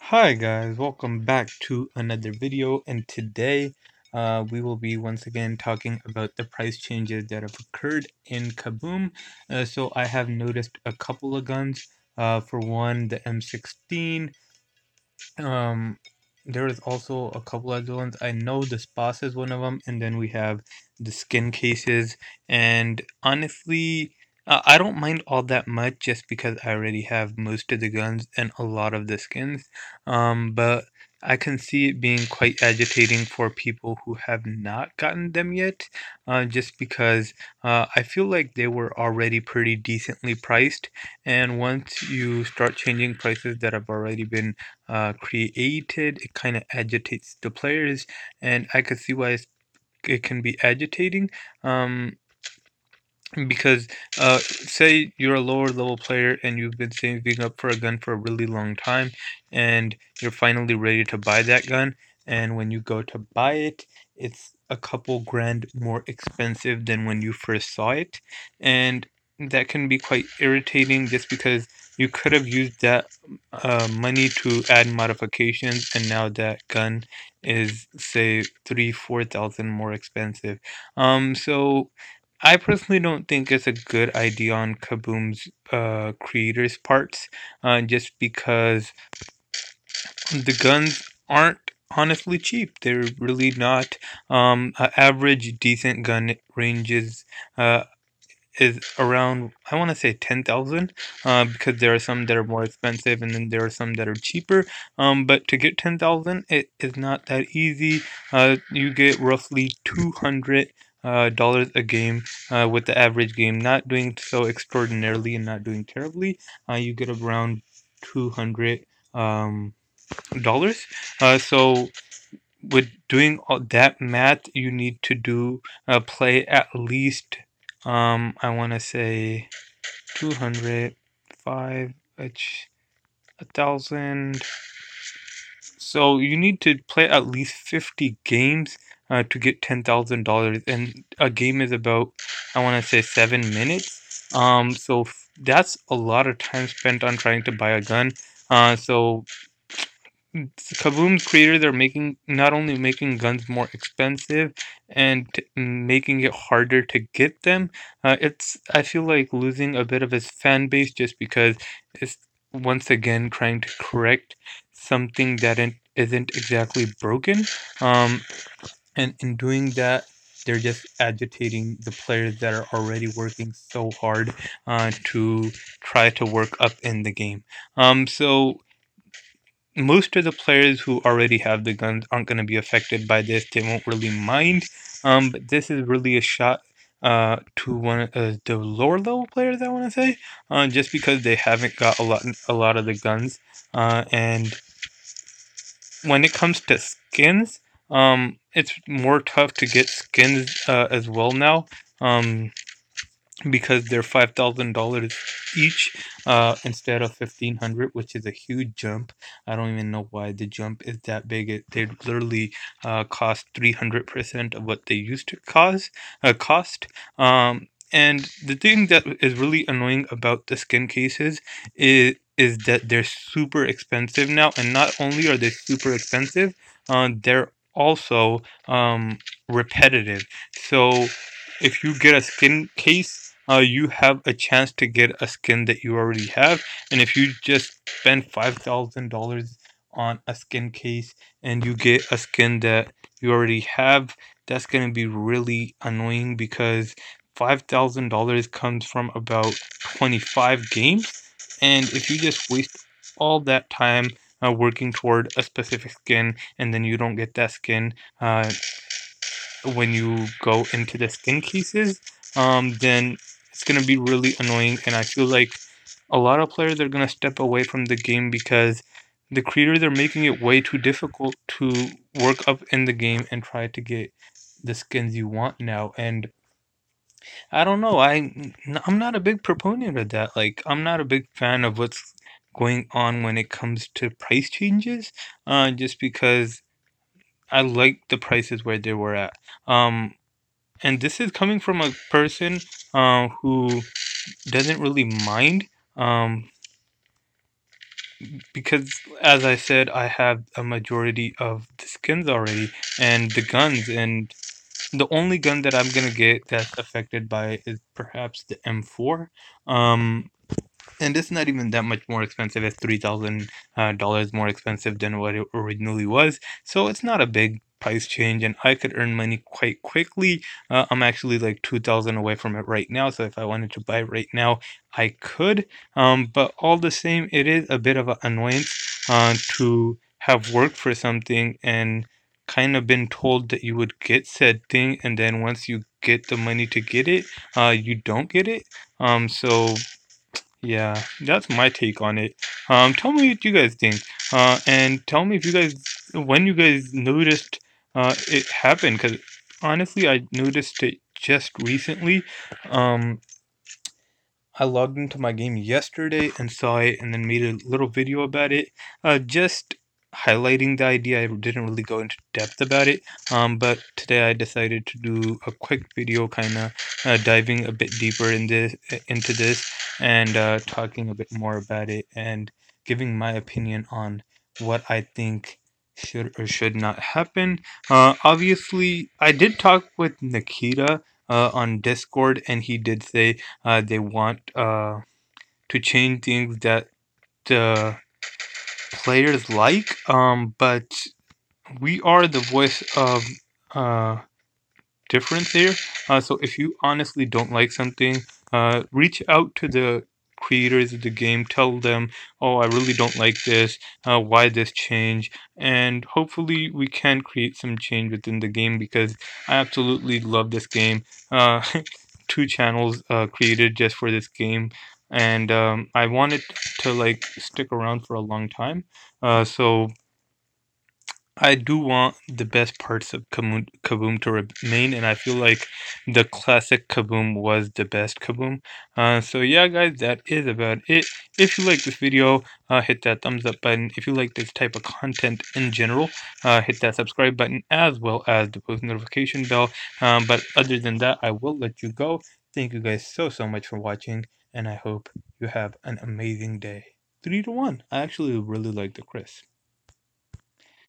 Hi guys, welcome back to another video, and today we will be once again talking about the price changes that have occurred in Kaboom. So I have noticed a couple of guns. For one, the M16. um, there is also a couple other ones. I know the Spas is one of them, and then we have the skin cases. And honestly, I don't mind all that much just because I already have most of the guns and a lot of the skins. But I can see it being quite agitating for people who have not gotten them yet, just because I feel like they were already pretty decently priced, and once you start changing prices that have already been created, it kind of agitates the players, and I could see why it can be agitating. Because say you're a lower level player and you've been saving up for a gun for a really long time, and you're finally ready to buy that gun, and when you go to buy it, it's a couple grand more expensive than when you first saw it, and that can be quite irritating just because you could have used that money to add modifications, and now that gun is say 3,000-4,000 more expensive. So I personally don't think it's a good idea on Kaboom's creators' parts, just because the guns aren't honestly cheap. They're really not. An average decent gun ranges is around, I want to say 10,000, because there are some that are more expensive and then there are some that are cheaper. But to get 10,000, it is not that easy. You get roughly 200 dollars a game, with the average game not doing so extraordinarily and not doing terribly. You get around 200 dollars. So with doing all that math, you need to do play at least, I want to say 205, which 1,000. So you need to play at least 50 games to get $10,000, and a game is about, I want to say, 7 minutes. So that's a lot of time spent on trying to buy a gun. So Kaboom's creators are making, not only making guns more expensive and making it harder to get them. It's, I feel like, losing a bit of his fan base just because it's once again trying to correct something that isn't exactly broken. Um, and in doing that, they're just agitating the players that are already working so hard to try to work up in the game. So most of the players who already have the guns aren't going to be affected by this. They won't really mind. But this is really a shot to one the lower level players, I want to say, just because they haven't got a lot of the guns. And when it comes to skins, it's more tough to get skins as well now. Because they're $5,000 each, instead of 1,500, which is a huge jump. I don't even know why the jump is that big. They literally cost 300% of what they used to cost. And the thing that is really annoying about the skin cases is that they're super expensive now, and not only are they super expensive, they're also repetitive. So if you get a skin case, you have a chance to get a skin that you already have. And if you just spend $5,000 on a skin case and you get a skin that you already have, that's going to be really annoying because $5,000 comes from about 25 games. And if you just waste all that time working toward a specific skin and then you don't get that skin, when you go into the skin cases, then it's gonna be really annoying, and I feel like a lot of players are gonna step away from the game because the creators are making it way too difficult to work up in the game and try to get the skins you want now. And I don't know, I'm not a big proponent of that. Like, I'm not a big fan of what's going on when it comes to price changes, just because I like the prices where they were at. And this is coming from a person who doesn't really mind, um, because as I said, I have a majority of the skins already and the guns, and the only gun that I'm gonna get that's affected by it is perhaps the M4. Um, and it's not even that much more expensive. It's $3,000 more expensive than what it originally was. So it's not a big price change, and I could earn money quite quickly. I'm actually like 2,000 away from it right now. So if I wanted to buy it right now, I could. But all the same, it is a bit of an annoyance to have worked for something and kind of been told that you would get said thing, and then once you get the money to get it, you don't get it. So yeah, that's my take on it. Tell me what you guys think. And tell me if you guys, when you guys noticed it happen, because honestly, I noticed it just recently. Um, I logged into my game yesterday and saw it and then made a little video about it. Just highlighting the idea. I didn't really go into depth about it. But today I decided to do a quick video kind of diving a bit deeper into this and talking a bit more about it and giving my opinion on what I think should or should not happen. Obviously, I did talk with Nikita on Discord, and he did say they want to change things that the players like. But we are the voice of uh, difference here. So if you honestly don't like something, reach out to the creators of the game. Tell them, oh, I really don't like this. Why this change? And hopefully we can create some change within the game because I absolutely love this game. Uh, two channels created just for this game, and I wanted to like stick around for a long time. So I do want the best parts of Kaboom to remain, and I feel like the classic Kaboom was the best Kaboom. So yeah, guys, that is about it. If you like this video, hit that thumbs up button. If you like this type of content in general, hit that subscribe button as well as the post notification bell. But other than that, I will let you go. Thank you guys so much for watching, and I hope you have an amazing day. 3 to 1. I actually really like the crisp.